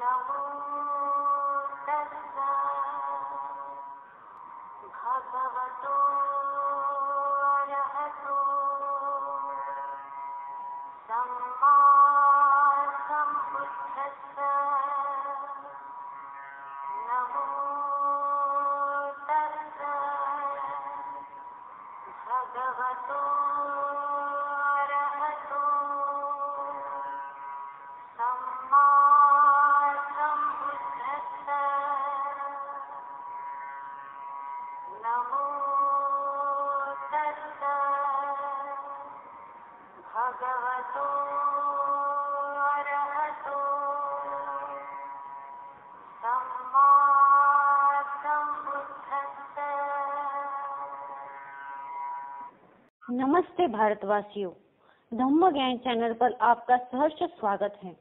नमो तस्सा भगवतो अरहतो सम्मा सम्बुद्धस्सा नमो तस्सा भगवतो अरहतो सम्मा सम्बुद्धस्सा नमो तस्सा भगवतो अरहतो सम्मा सम्बुद्धस्सा। नमस्ते भारतवासियों, धम्म ज्ञान चैनल पर आपका सहर्ष स्वागत है।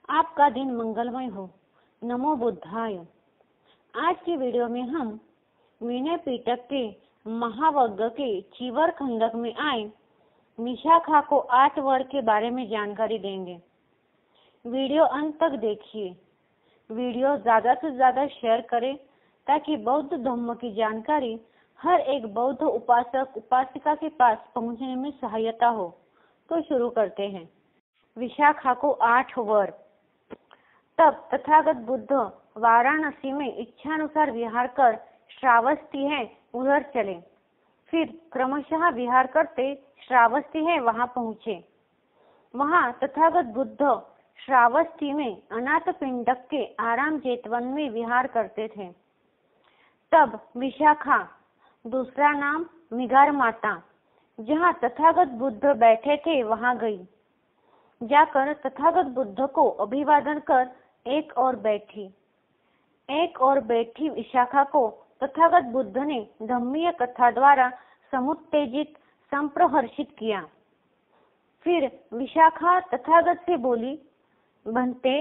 आपका दिन मंगलमय हो। नमो बुद्धाय। आज की वीडियो में हम विनय पिटक के महावज्ञ के चीवर खंडक में आए विशाखा को 8 वर के बारे में जानकारी देंगे। वीडियो अंत तक देखिए। वीडियो ज्यादा से ज्यादा शेयर करें ताकि बौद्ध धम्म की जानकारी हर एक बौद्ध उपासक उपासिका के पास पहुंचने में सहायता हो। तो शुरू करते हैं। विशाखा को 8 वर। तब तथागत बुद्ध वाराणसी में इच्छानुसार विहार कर श्रावस्ती है उधर चले। फिर क्रमशः विहार करते श्रावस्ती है वहां पहुंचे। वहां तथागत बुद्ध श्रावस्ती में अनाथ पिंडक के आराम जेतवन में विहार करते थे। तब विशाखा, दूसरा नाम मिगार माता, जहाँ तथागत बुद्ध बैठे थे वहां गई। जाकर तथागत बुद्ध को अभिवादन कर एक और बैठी विशाखा को तथागत बुद्ध ने धम्मीय कथा द्वारा समुत्तेजित संप्रहर्षित किया। फिर विशाखा तथागत से बोली, भंते,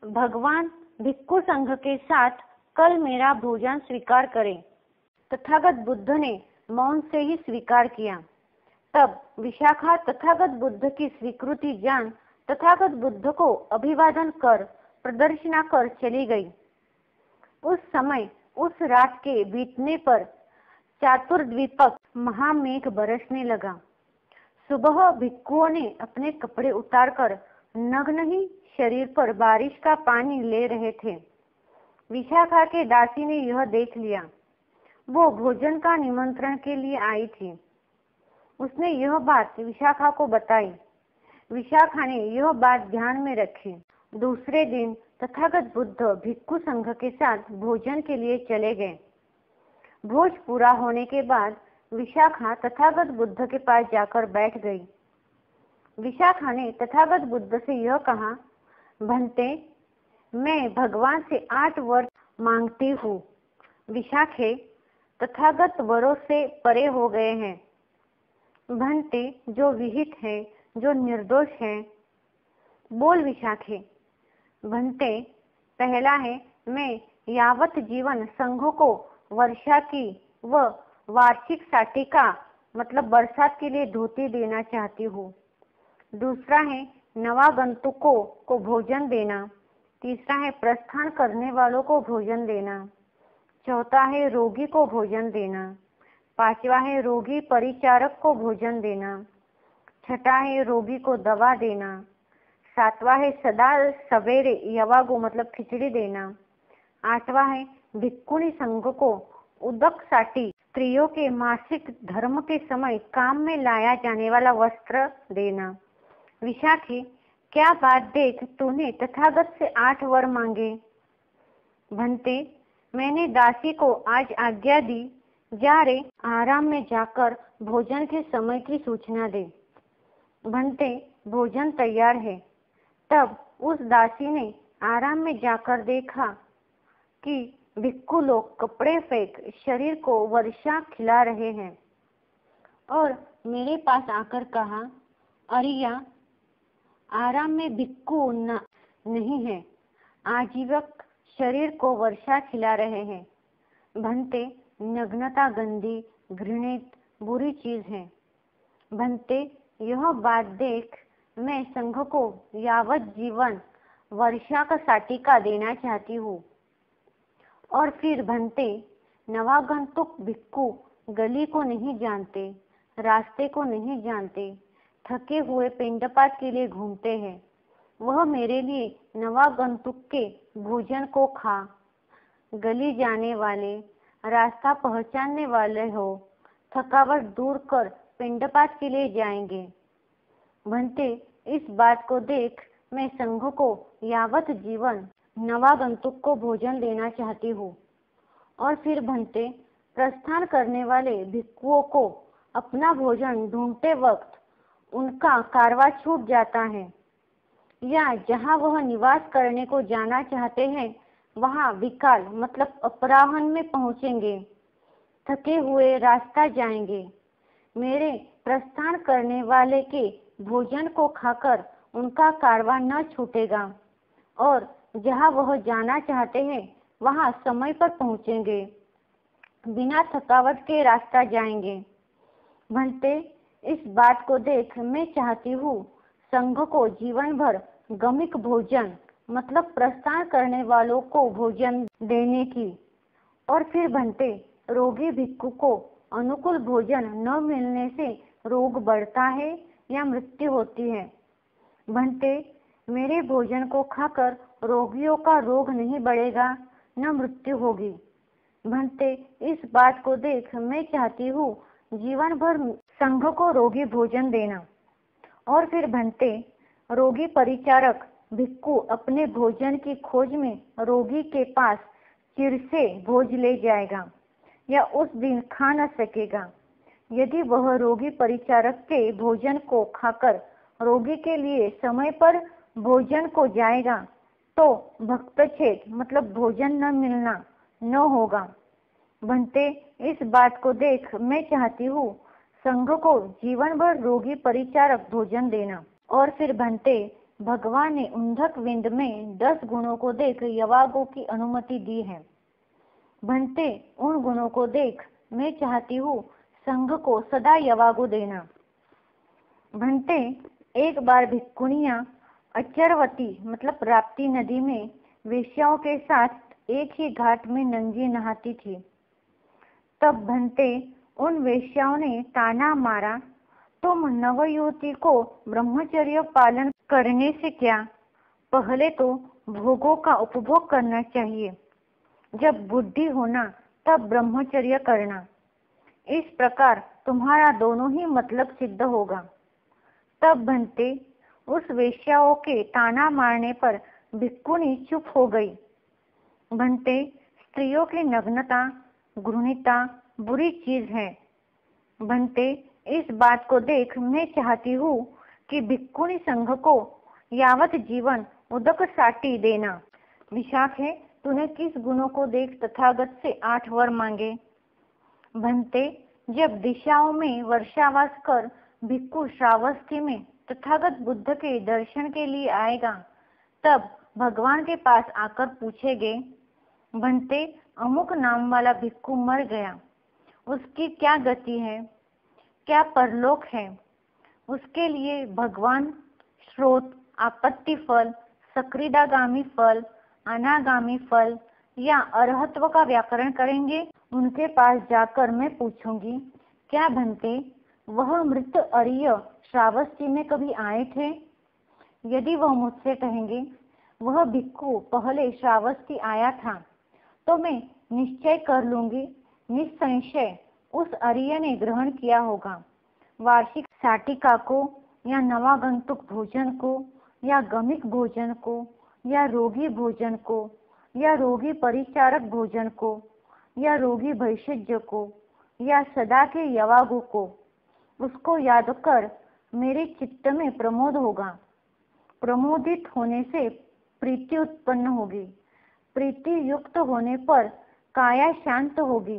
भगवान भिक्खु संघ के साथ कल मेरा भोजन स्वीकार करें। तथागत बुद्ध ने मौन से ही स्वीकार किया। तब विशाखा तथागत बुद्ध की स्वीकृति जान तथागत बुद्ध को अभिवादन कर प्रदर्शना कर चली गई। उस समय उस रात के बीतने पर चातुर्द्वीपक महामेघ बरसने लगा। सुबह भिक्षुओं ने अपने कपड़े उतारकर नग्न ही शरीर पर बारिश का पानी ले रहे थे। विशाखा के दासी ने यह देख लिया। वो भोजन का निमंत्रण के लिए आई थी। उसने यह बात विशाखा को बताई। विशाखा ने यह बात ध्यान में रखी। दूसरे दिन तथागत बुद्ध भिक्षु संघ के साथ भोजन के लिए चले गए। भोज पूरा होने के बाद विशाखा तथागत बुद्ध के पास जाकर बैठ गई। विशाखा ने तथागत बुद्ध से यह कहा, भंते, मैं भगवान से 8 वर मांगती हूँ। विशाखे, तथागत वरों से परे हो गए हैं। भंते, जो विहित है, जो निर्दोष है। बोल विशाखे। भंते, पहला है, मैं यावत जीवन संघों को वर्षा की व वार्षिक साटिका मतलब बरसात के लिए धोती देना चाहती हूँ। दूसरा है नवागंतुकों को भोजन देना। तीसरा है प्रस्थान करने वालों को भोजन देना। चौथा है रोगी को भोजन देना। पांचवा है रोगी परिचारक को भोजन देना। छठा है रोगी को दवा देना। सातवां है सदा सवेरे यवागु मतलब खिचड़ी देना। आठवां है भिक्षुणी संघ को उदक साटी स्त्रियों के मासिक धर्म के समय काम में लाया जाने वाला वस्त्र देना। विशाखी, क्या बात देख तूने तथागत से 8 वर मांगे। भंते, मैंने दासी को आज आज्ञा दी, जा रे आराम में जाकर भोजन के समय की सूचना दे। भंते, भोजन तैयार है। तब उस दासी ने आराम में जाकर देखा कि भिक्षु लोग कपड़े फेंक शरीर को वर्षा खिला रहे हैं और मेरे पास आकर कहा, अरिया, आराम में भिक्षु नहीं है, आजीवक शरीर को वर्षा खिला रहे हैं। भंते, नग्नता गंदी, घृणित, बुरी चीज है। भंते, यह बात देख मैं संघ को यावत जीवन वर्षा का साटिका देना चाहती हूँ। और फिर भंते, नवागंतुक भिक्खु गली को नहीं जानते, रास्ते को नहीं जानते, थके हुए पिंडपात के लिए घूमते हैं। वह मेरे लिए नवागंतुक के भोजन को खा, गली जाने वाले, रास्ता पहचानने वाले हो, थकावट दूर कर पिंडपात के लिए जाएंगे। भंते, इस बात को देख मैं संघ को यावत जीवन नवागंतुक को भोजन देना चाहती हूँ। और फिर भंते, प्रस्थान करने वाले भिक्षुओं को अपना भोजन ढूंढते वक्त उनका कारवा छूट जाता है, या जहाँ वह निवास करने को जाना चाहते हैं वहाँ विकाल मतलब अपराह्न में पहुँचेंगे, थके हुए रास्ता जाएंगे। मेरे प्रस्थान करने वाले के भोजन को खाकर उनका कारवा न छूटेगा और जहाँ वह जाना चाहते हैं वहाँ समय पर पहुँचेंगे, बिना थकावट के रास्ता जाएंगे। भंते, इस बात को देख मैं चाहती हूँ संघ को जीवन भर गमिक भोजन मतलब प्रस्थान करने वालों को भोजन देने की। और फिर भंते, रोगी भिक्षु को अनुकूल भोजन न मिलने से रोग बढ़ता है या मृत्यु होती है। भंते, मेरे भोजन को खाकर रोगियों का रोग नहीं बढ़ेगा, न मृत्यु होगी। भंते, इस बात को देख मैं चाहती हूँ जीवन भर संघ को रोगी भोजन देना। और फिर भंते, रोगी परिचारक भिक्षु अपने भोजन की खोज में रोगी के पास चिर से भोज ले जाएगा या उस दिन खा न सकेगा। यदि वह रोगी परिचारक के भोजन को खाकर रोगी के लिए समय पर भोजन को जाएगा तो भक्तछेद मतलब भोजन न मिलना न होगा। भंते, इस बात को देख मैं चाहती हूँ संघ को जीवन भर रोगी परिचारक भोजन देना। और फिर भंते, भगवान ने उंधक विंद में 10 गुणों को देख यवागों की अनुमति दी है। भंते, उन गुणों को देख मैं चाहती हूँ संघ को सदा यवागो देना। भंते, एक बार भिक्षुणियाँ अचरवती मतलब राप्ती नदी में वेश्याओं के साथ एक ही घाट में नंगी नहाती थी। तब भंते, उन वेश्याओं ने ताना मारा, तुम नवयुवती को ब्रह्मचर्य पालन करने से क्या, पहले तो भोगों का उपभोग करना चाहिए, जब बुद्धि होना तब ब्रह्मचर्य करना। इस प्रकार तुम्हारा दोनों ही मतलब सिद्ध होगा। तब भंते, उस वेश्याओं के ताना मारने पर भिक्षुणी चुप हो गई। भंते, स्त्रियों की नग्नता घृणिता बुरी चीज है। भंते, इस बात को देख मैं चाहती हूँ कि भिक्षुणी संघ को यावत जीवन उदक साटी देना। विशाखे, तूने किस गुणों को देख तथागत से 8 वर मांगे? भंते, जब दिशाओं में वर्षावास कर भिक्षु श्रावस्ती में तथागत बुद्ध के दर्शन के लिए आएगा, तब भगवान के पास आकर पूछेंगे, भंते, अमुक नाम वाला भिक्षु मर गया, उसकी क्या गति है, क्या परलोक है? उसके लिए भगवान स्रोत, आपत्ति फल, सक्रीडागामी फल, अनागामी फल या अरहत्व का व्याकरण करेंगे। उनके पास जाकर मैं पूछूंगी, क्या भंते, वह मृत अरिय श्रावस्ती में कभी आए थे? यदि वह मुझसे कहेंगे वह भिक्षु पहले श्रावस्ती आया था, तो मैं निश्चय कर लूंगी निसंशय उस अरिय ने ग्रहण किया होगा वार्षिक साटिका को या नवागंतुक भोजन को या गमिक भोजन को या रोगी भोजन को या रोगी परिचारक भोजन को या रोगी भैषज्य को या सदा के यवागु को। उसको याद कर मेरे चित्त में प्रमोद होगा। प्रमोदित होने से प्रीति उत्पन्न होगी। प्रीति युक्त होने पर काया शांत होगी।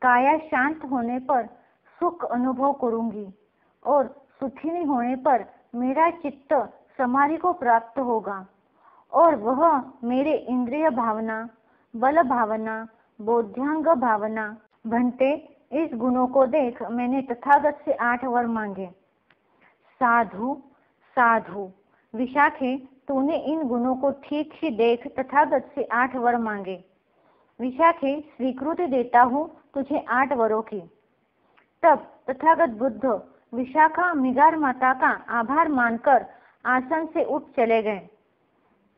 काया शांत होने पर सुख अनुभव करूंगी और सुखिनी होने पर मेरा चित्त समाधि को प्राप्त होगा और वह मेरे इंद्रिय भावना, बल भावना, बोध्यांग भावना। भंते, इस गुणों को देख मैंने तथागत से 8 वर मांगे। साधु साधु, विशाखे, तूने इन गुणों को ठीक ही देख तथागत से 8 वर मांगे। विशाखे, स्वीकृति देता हूँ तुझे 8 वरों की। तब तथागत बुद्ध विशाखा मृगार माता का आभार मानकर आसन से उठ चले गए।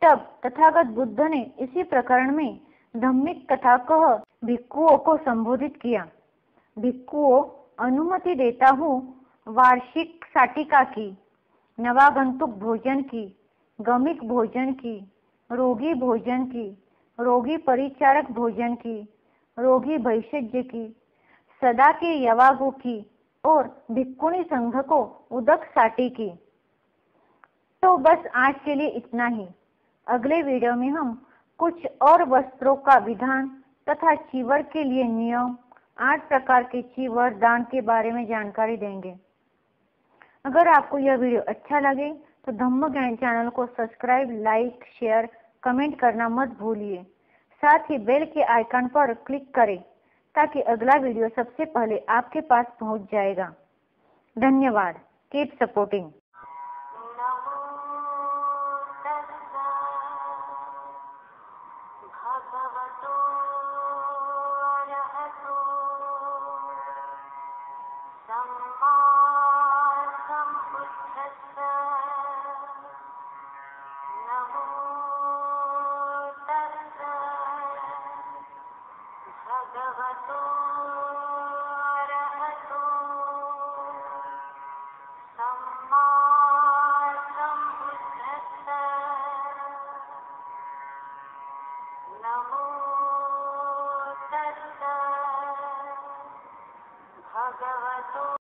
तब तथागत बुद्ध ने इसी प्रकरण में धम्मिक कथा कह भिक्षुओं को संबोधित किया। भिक्षुओं, अनुमति देता हूँ वार्षिक साटिका की, नवागंतुक भोजन की, गमिक भोजन की, रोगी भोजन की, रोगी परिचारक भोजन की, रोगी भैषज्य की, सदा के यवागु की और भिक्षुणी संघ को उदक साटी की। तो बस आज के लिए इतना ही। अगले वीडियो में हम कुछ और वस्त्रों का विधान तथा चीवर के लिए नियम, 8 प्रकार के चीवर दान के बारे में जानकारी देंगे। अगर आपको यह वीडियो अच्छा लगे तो धम्म ज्ञान चैनल को सब्सक्राइब, लाइक, शेयर, कमेंट करना मत भूलिए। साथ ही बेल के आइकन पर क्लिक करें ताकि अगला वीडियो सबसे पहले आपके पास पहुंच जाएगा। धन्यवाद। Keep supporting. नमो तस्सै भगवतो